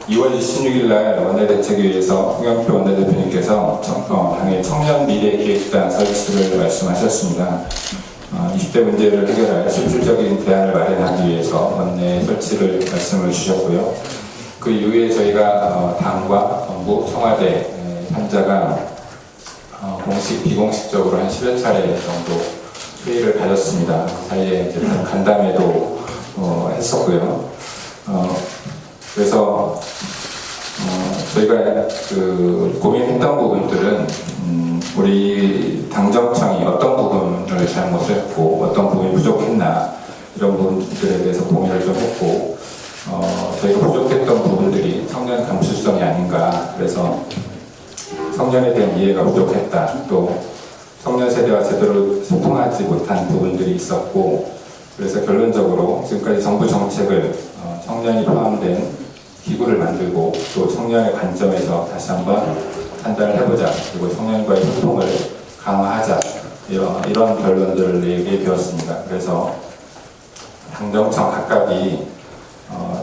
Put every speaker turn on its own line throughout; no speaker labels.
2월 26일 날 원내대책위에서 홍영표 원내대표님께서 당의 청년미래기획단 설치를 말씀하셨습니다. 20대 문제를 해결할 실질적인 대안을 마련하기 위해서 원내 설치를 말씀을 주셨고요. 그 이후에 저희가 당과 정부, 청와대 환자가 공식, 비공식적으로 한 10여 차례 정도 회의를 가졌습니다. 사이에 이제 간담회도 했었고요. 그래서 저희가 그 고민했던 부분들은 우리 당정청이 어떤 부분을 잘못했고 어떤 부분이 부족했나 이런 부분들에 대해서 고민을 좀 했고 저희가 부족했던 부분들이 청년 감수성이 아닌가, 그래서 청년에 대한 이해가 부족했다, 또 청년 세대와 제대로 소통하지 못한 부분들이 있었고, 그래서 결론적으로 지금까지 정부 정책을 청년이 포함된 기구를 만들고 또 청년의 관점에서 다시 한번 판단을 해보자, 그리고 청년과의 소통을 강화하자, 이런 결론들을 내게 되었습니다. 그래서 당정청 각각이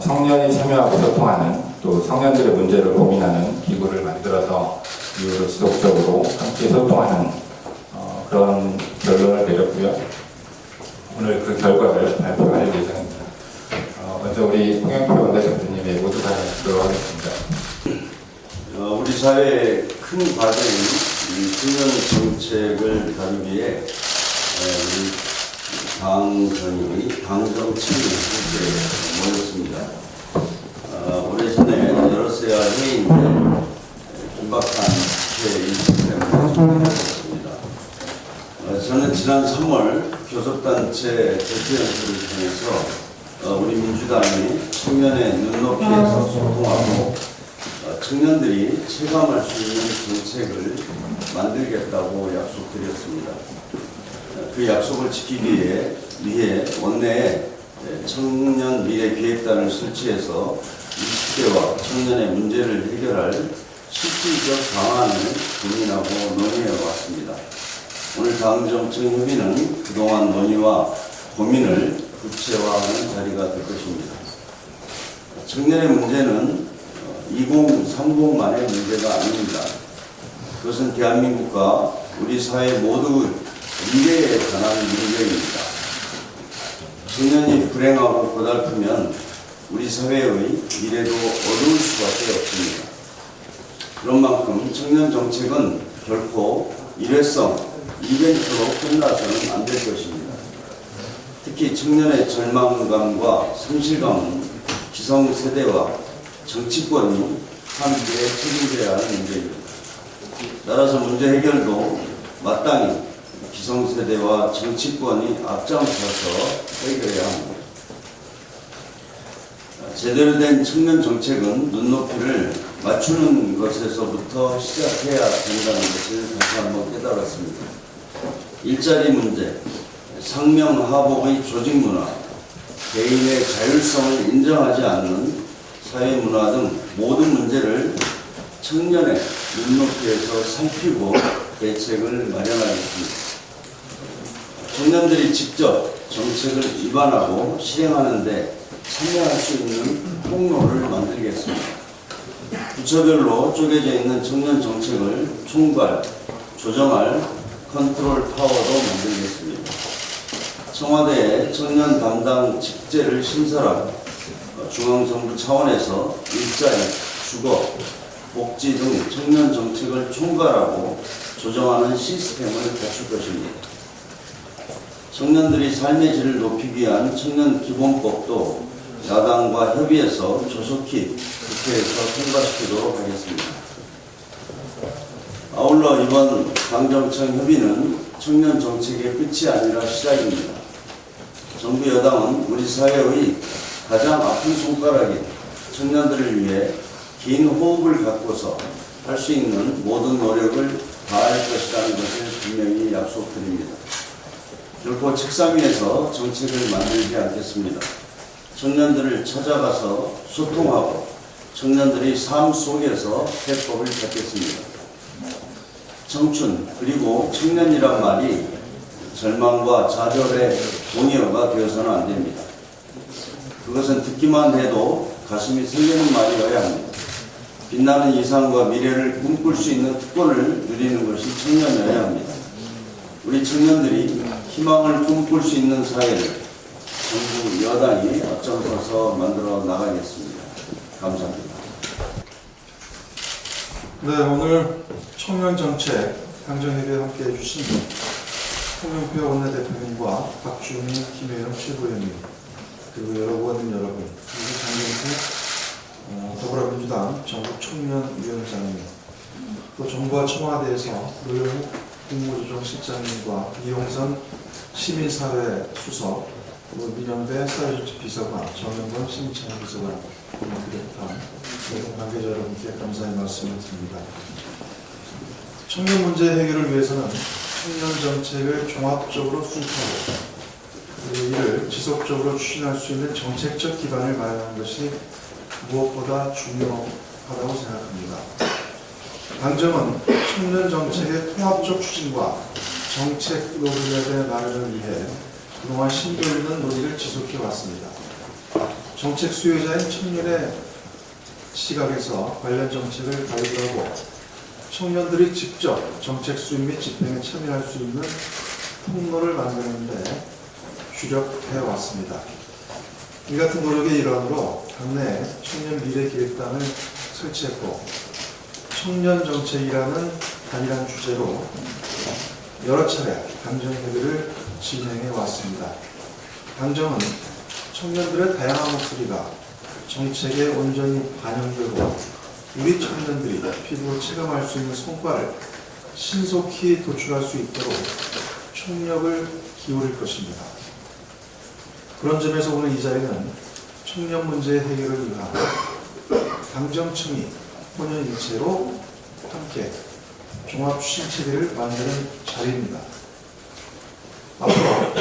청년이 참여하고 소통하는, 또 청년들의 문제를 고민하는 기구를 만들어서 이후로 지속적으로 함께 소통하는 그런 결론을 내렸고요. 오늘 그 결과를 발표할 예정입니다. 먼저 우리 홍영표 원내대표님의 모두 발언을 하겠습니다.
우리 사회의 큰 과제인 청년 정책을 다루기에 우리 당정이 당정청이 모였습니다. 오래전에 열었어야 할 회의인데 긴박한 일정 때문에 준비했습니다. 저는 지난 3월 교섭단체 대표연설을 통해서 우리 민주당이 청년의 눈높이에서 소통하고 청년들이 체감할 수 있는 정책을 만들겠다고 약속드렸습니다. 그 약속을 지키기 위해 원내에 청년 미래 기획단을 설치해서 20대와 청년의 문제를 해결할 실질적 방안을 고민하고 논의해 왔습니다. 오늘 당정청 협의는 그동안 논의와 고민을 구체화하는 자리가 될 것입니다. 청년의 문제는 2030만의 문제가 아닙니다. 그것은 대한민국과 우리 사회 모두 미래에 관한 문제입니다. 청년이 불행하고 고달프면 우리 사회의 미래도 어두울 수밖에 없습니다. 그런 만큼 청년 정책은 결코 일회성, 이벤트로 끝나서는 안 될 것입니다. 특히 청년의 절망감과 상실감은 기성세대와 정치권이 함께 책임져야 하는 문제입니다. 따라서 문제 해결도 마땅히 기성세대와 정치권이 앞장서서 해결해야 합니다. 제대로 된 청년 정책은 눈높이를 맞추는 것에서부터 시작해야 된다는 것을 다시 한번 깨달았습니다. 일자리 문제, 상명하복의 조직 문화, 개인의 자율성을 인정하지 않는 사회 문화 등 모든 문제를 청년의 눈높이에서 살피고 대책을 마련하겠습니다. 청년들이 직접 정책을 입안하고 실행하는 데 참여할 수 있는 통로를 만들겠습니다. 부처별로 쪼개져 있는 청년 정책을 총괄, 조정할 컨트롤 파워도 만들겠습니다. 청와대의 청년 담당 직제를 신설한 중앙정부 차원에서 일자리, 주거, 복지 등 청년 정책을 총괄하고 조정하는 시스템을 갖출 것입니다. 청년들이 삶의 질을 높이기 위한 청년 기본법도 야당과 협의해서 조속히 국회에서 통과시키도록 하겠습니다. 아울러 이번 당정청 협의는 청년 정책의 끝이 아니라 시작입니다. 정부 여당은 우리 사회의 가장 아픈 손가락인 청년들을 위해 긴 호흡을 갖고서 할 수 있는 모든 노력을 다할 것이라는 것을 분명히 약속드립니다. 결코 책상 위에서 정책을 만들지 않겠습니다. 청년들을 찾아가서 소통하고 청년들이 삶 속에서 해법을 찾겠습니다. 청춘 그리고 청년이란 말이 절망과 좌절의 동의어가 되어서는 안 됩니다. 그것은 듣기만 해도 가슴이 설레는 말이어야 합니다. 빛나는 이상과 미래를 꿈꿀 수 있는 특권을 누리는 것이 청년이어야 합니다. 우리 청년들이 희망을 꿈꿀 수 있는 사회를 정부 여당이 앞장서서 만들어 나가겠습니다. 감사합니다.
네, 오늘 청년정책 당정협의에 함께해 주신 홍영표 원내대표님과 박주민, 김혜영 최고위원님, 그리고 여러 의원님 여러분, 그리고 장경태 더불어민주당 전국청년위원장님, 또 정부와 청와대에서 노영욱 국무조정실장님과 이용선 시민사회 수석, 그리고 민영배 사회조직 비서관, 정영건 시민참여 비서관, 비롯한 모든 관계자 여러분께 감사의 말씀을 드립니다. 청년 문제 해결을 위해서는 청년 정책을 종합적으로 수립하고 그리고 이를 지속적으로 추진할 수 있는 정책적 기반을 마련하는 것이 무엇보다 중요하다고 생각합니다. 당정은 청년 정책의 통합적 추진과 정책 로드맵의 마련을 위해 그동안 심도 있는 논의를 지속해 왔습니다. 정책 수요자인 청년의 시각에서 관련 정책을 발굴하고 청년들이 직접 정책 수립 및 집행에 참여할 수 있는 통로를 만드는 데 주력해 왔습니다. 이 같은 노력의 일환으로 당내 청년 미래 기획단을 설치했고 청년 정책이라는 단일한 주제로 여러 차례 당정협의를 진행해 왔습니다. 당정은 청년들의 다양한 목소리가 정책에 온전히 반영되고 우리 청년들이 피부로 체감할 수 있는 성과를 신속히 도출할 수 있도록 총력을 기울일 것입니다. 그런 점에서 오늘 이 자리는 청년 문제 해결을 위한 당정청이 혼연일체로 함께 종합추진체계를 만드는 자리입니다. 앞으로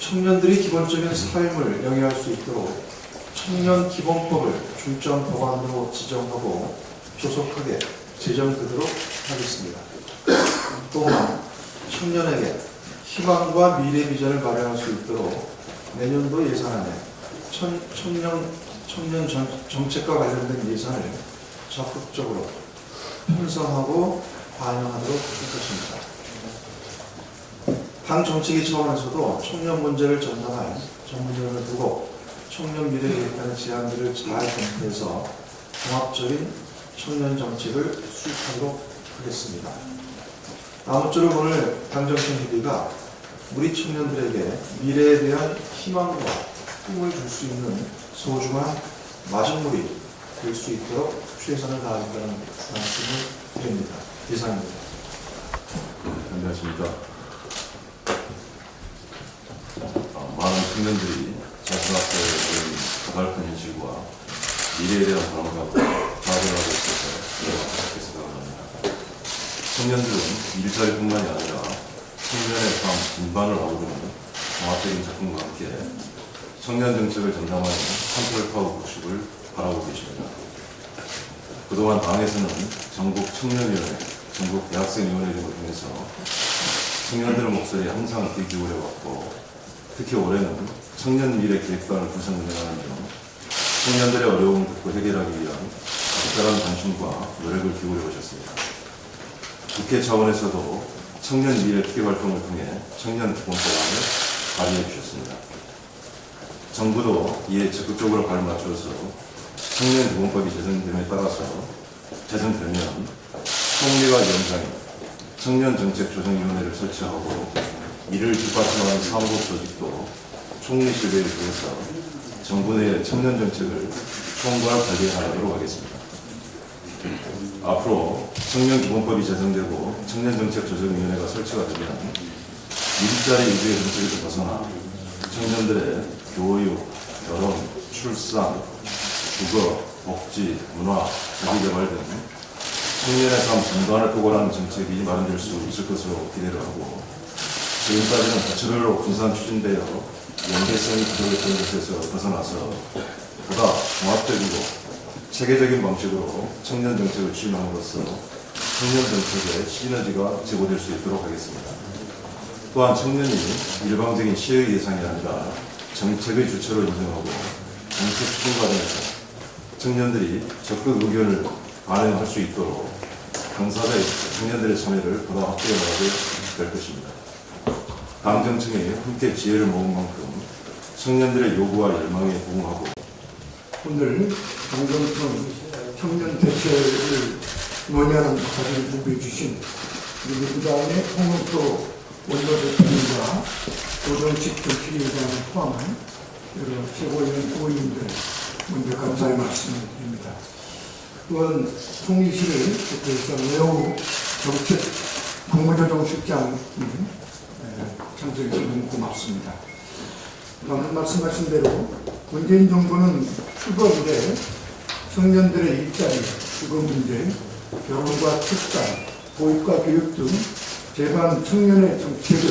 청년들이 기본적인 삶을 영위할 수 있도록 청년 기본법을 중점 법안으로 지정하고 조속하게 제정되도록 하겠습니다. 또한 청년에게 희망과 미래 비전을 마련할 수 있도록 내년도 예산안에 청년 정책과 관련된 예산을 적극적으로 편성하고 반영하도록 할 것입니다. 당 정책위 차원에서도 청년 문제를 전담할 전문위원을 두고 청년 미래 계획단의 제안들을 잘 검토해서 종합적인 청년 정책을 수립하도록 하겠습니다. 아무쪼록 오늘 당정청협의가 우리 청년들에게 미래에 대한 희망과 꿈을 줄 수 있는 소중한 마중물이 될 수 있도록 최선을 다하겠다는 말씀을 드립니다. 이상입니다.
안녕하십니까. 많은 청년들이 자신 앞에 가발큰 현실과 미래에 대한 바람과 좌절하고 있어서 안타깝게 생각합니다. 청년들은 일자리뿐만이 아니라 청년의 삶 전반을 아우르는 종합적인 작품과 함께 청년 정책을 전담하는 한철파워 구축을 바라고 계십니다. 그동안 당에서는 전국 청년위원회, 전국 대학생위원회 등을 통해서 청년들의 목소리에 항상 귀 기울여왔고 특히 올해는 청년 미래 계획단을 구성 운영하는 등 청년들의 어려움을 듣고 해결하기 위한 특별한 관심과 노력을 기울여 오셨습니다. 국회 차원에서도 청년 미래 피해 활동을 통해 청년 기본법안을 발의해 주셨습니다. 정부도 이에 적극적으로 발을 맞춰서 청년 기본법이 제정됨에 따라서 제정되면 총리가 위원장인 청년정책조정위원회를 설치하고 이를 뒷받침하는 사무국 조직도 총리실에 의해서 정부 내 청년정책을 총괄 관리하도록 하겠습니다. 앞으로 청년기본법이 제정되고 청년정책조정위원회가 설치가 되면 일자리 위주의 정책에서 벗어나 청년들의 교육, 결혼, 출산, 주거, 복지, 문화, 자기개발 등 청년의 삶 전반을 포괄하는 정책이 마련될 수 있을 것으로 기대를 하고 지금까지는 부처별로 분산 추진되어 연계성이 부족했던 것에서 벗어나서 보다 종합적이고 체계적인 방식으로 청년 정책을 추진함으로써 청년 정책의 시너지가 제고될 수 있도록 하겠습니다. 또한 청년이 일방적인 시의 대상이 아니라 정책의 주체로 인정하고 정책 추진 과정에서 청년들이 적극 의견을 반영할 수 있도록 당사자의 청년들의 참여를 보다 확대해 나가게 될 것입니다. 당정청이 함께 지혜를 모은 만큼 청년들의 요구와 열망에 부응하고
오늘 당정청 청년 대책을 논의하는 자리를 준비해 주신 그리고 그 다음에 홍영표 원내대표님과 조정식 정치위원장을 포함한 여러 최고위원 의원님들 먼저 감사의 말씀을 드립니다. 또한 총리실을 대표해서 매우 정책 국무조정실장님 참석해 주셔서 고맙습니다. 방금 말씀하신 대로 문재인 정부는 출범 이래 청년들의 일자리, 주거 문제, 결혼과 출산, 보육과 교육 등 제반 청년의 정책을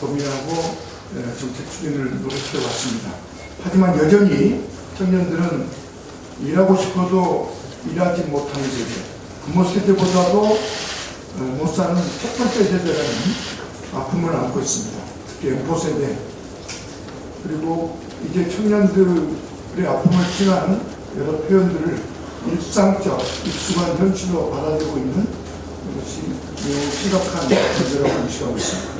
고민하고 정책 추진을 노력해 왔습니다. 하지만 여전히 청년들은 일하고 싶어도 일하지 못하는 세대, 부모 세대보다도 못 사는 첫 번째 세대라는 아픔을 안고 있습니다. 특히 엠포 세대, 그리고 이제 청년들의 아픔을 지나는 여러 표현들을 일상적, 익숙한 현실로 받아들이고 있는 것이 매우 심각한 문제라고 인식하고 있습니다.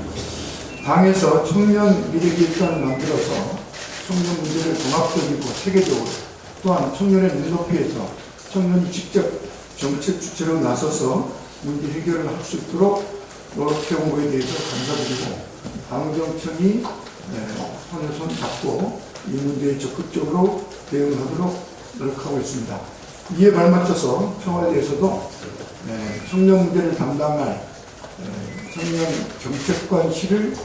당에서 청년 미래계획단을 만들어서 청년 문제를 종합적이고 체계적으로 또한 청년의 눈높이에서 청년이 직접 정책 주체로 나서서 문제 해결을 할 수 있도록 노력해온 것에 대해서 감사드리고 당정청이 손에 손 잡고 이 문제에 적극적으로 대응하도록 노력하고 있습니다. 이에 발맞춰서 청와대에서도 청년 문제를 담당할 청년 정책관실을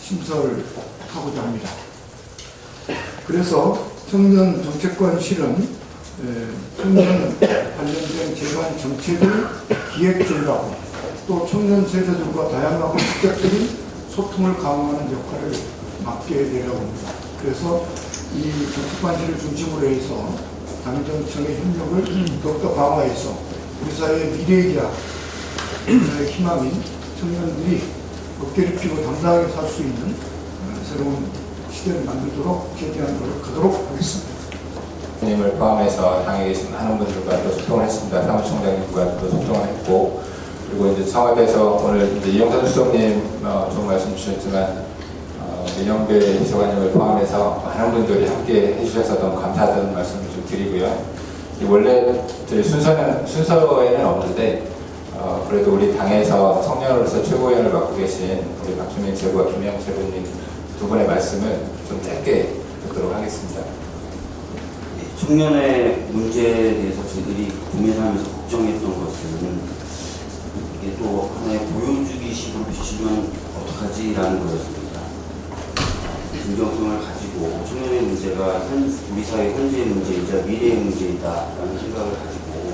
신설을 하고자 합니다. 그래서 청년 정책관실은 청년 관련된 제반 정책을 기획 전략하고 또 청년 세대들과 다양하고 직접적인 소통을 강화하는 역할을 맡게 되려고 합니다. 그래서 이 정책관실을 중심으로 해서 당정청의 협력을 더욱더 강화해서 우리 사회의 미래이자 희망인 청년들이 어깨를 펴고 당당하게 살 수 있는 새로운 시대를 만들도록 최대한 노력하도록 하겠습니다.
님을 포함해서 당에 계신 많은 분들과 또 소통을 했습니다. 사무총장님과 또 소통을 했고, 그리고 이제 청와대에서 오늘 이제 이영선 수석님 좋은 말씀 주셨지만 민영배 비서관님을 포함해서 많은 분들이 함께 해주셔서 너무 감사하다는 말씀을 좀 드리고요. 원래 저희 순서에는 없는데 그래도 우리 당에서 청년으로서 최고위원을 맡고 계신 우리 박주민 최고와 김영 최고님 두 분의 말씀을 좀 짧게 듣도록 하겠습니다.
청년의 문제에 대해서 저희들이 고민하면서 걱정했던 것은 이게 또 하나의 보여주기식으로 비치면 어떡하지라는 거였습니다. 진정성을 가지고 청년의 문제가 우리 사회 현재의 문제이자 미래의 문제이다라는 생각을 가지고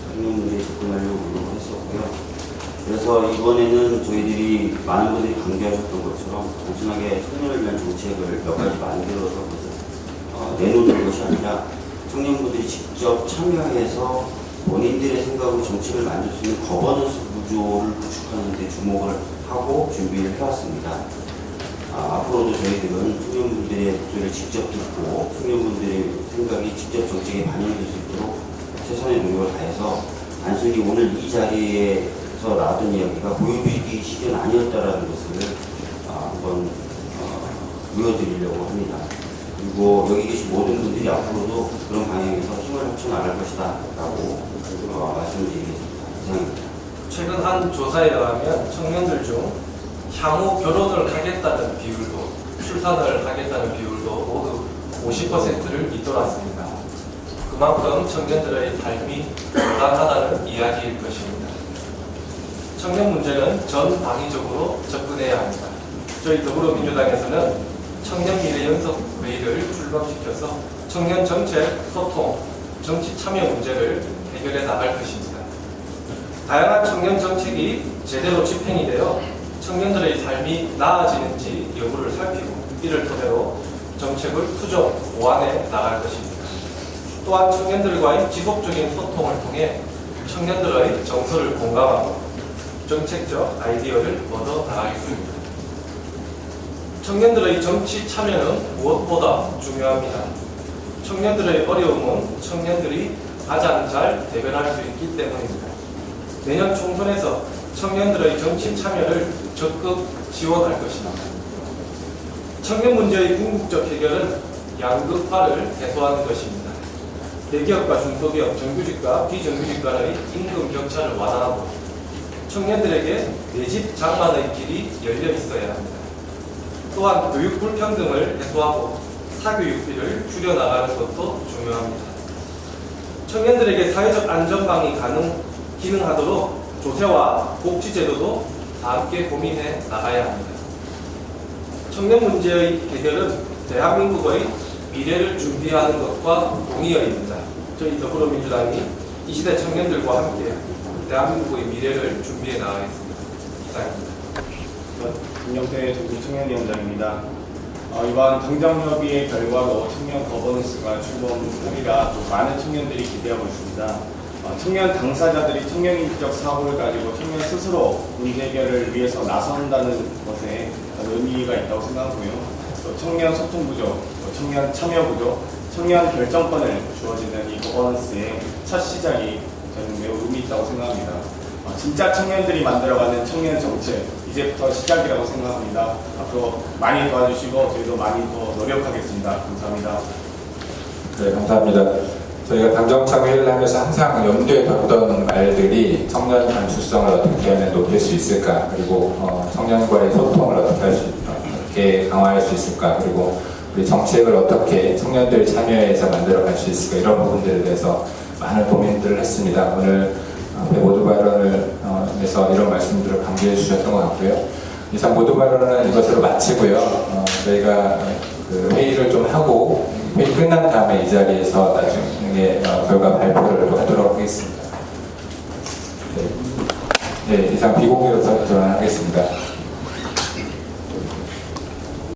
청년 문제에 접근하려고 노력을 했었고요. 그래서 이번에는 저희들이 많은 분들이 강조하셨던 것처럼 단순하게 청년을 위한 정책을 몇 가지 만들어서 내놓는 것이 아니라 청년분들이 직접 참여해서 본인들의 생각으로 정책을 만들 수 있는 거버넌스 구조를 구축하는 데 주목을 하고 준비를 해왔습니다. 앞으로도 저희들은 청년분들의 목소리를 직접 듣고 청년분들의 생각이 직접 정책에 반영될 수 있도록 최선의 노력을 다해서 단순히 오늘 이 자리에서 나왔던 이야기가 보여주기 시기는 아니었다라는 것을 한번 보여드리려고 합니다. 그리고 여기 계신 모든 분들이 앞으로도 그런 방향에서 힘을 합쳐 나갈 것이다 라고 말씀을 드리겠습니다. 이상입니다.
최근 한 조사에 의하면 청년들 중 향후 결혼을 하겠다는 비율도 출산을 하겠다는 비율도 모두 50%를 잇돌았습니다. 그만큼 청년들의 삶이 불안하다는 이야기일 것입니다. 청년 문제는 전 당위적으로 접근해야 합니다. 저희 더불어민주당에서는 청년 미래 연석 회의를 출범시켜서 청년 정책, 소통, 정치 참여 문제를 해결해 나갈 것입니다. 다양한 청년 정책이 제대로 집행이 되어 청년들의 삶이 나아지는지 여부를 살피고 이를 토대로 정책을 수정, 보완해 나갈 것입니다. 또한 청년들과의 지속적인 소통을 통해 청년들의 정서를 공감하고 정책적 아이디어를 얻어 나가겠습니다. 청년들의 정치 참여는 무엇보다 중요합니다. 청년들의 어려움은 청년들이 가장 잘 대변할 수 있기 때문입니다. 내년 총선에서 청년들의 정치 참여를 적극 지원할 것입니다. 청년 문제의 궁극적 해결은 양극화를 해소하는 것입니다. 대기업과 중소기업, 정규직과 비정규직 간의 임금 격차를 완화하고 청년들에게 내 집 장만의 길이 열려 있어야 합니다. 또한 교육 불평등을 해소하고 사교육비를 줄여나가는 것도 중요합니다. 청년들에게 사회적 안전망이 기능하도록 조세와 복지제도도 함께 고민해 나가야 합니다. 청년 문제의 해결은 대한민국의 미래를 준비하는 것과 동의어입니다. 저희 더불어민주당이 이 시대 청년들과 함께 대한민국의 미래를 준비해 나가겠습니다. 이상입니다.
김영태 전국청년위원장입니다. 이번 당정협의의 결과로 청년 거버넌스가 출범하리라 또 많은 청년들이 기대하고 있습니다. 청년 당사자들이 청년인적 사고를 가지고 청년 스스로 문제 해결을 위해서 나선다는 것에 의미가 있다고 생각하고요. 또 청년 소통 부족, 또 청년 참여 부족, 청년 결정권을 주어지는 이 거버넌스의 첫 시작이 저는 매우 의미 있다고 생각합니다. 진짜 청년들이 만들어가는 청년 정책, 이제부터 시작이라고 생각합니다. 앞으로 많이 도와주시고 저희도 많이 더 노력하겠습니다. 감사합니다.
네, 감사합니다. 저희가 당정창회를 하면서 항상 염두에 뒀던 말들이 청년 감수성을 어떻게 높일 수 있을까, 그리고 청년과의 소통을 어떻게 강화할 수 있을까, 그리고 우리 정책을 어떻게 청년들 참여해서 만들어갈 수 있을까, 이런 부분들에 대해서 많은 고민들을 했습니다. 오늘 모두 발언을 해서 이런 말씀들을 강조해 주셨던 것 같고요. 이상 모두 발언은 이것으로 마치고요. 저희가 그 회의를 좀 하고 회의 끝난 다음에 이 자리에서 나중에 결과 발표를 또 하도록 하겠습니다. 네, 이상 비공개로 드러난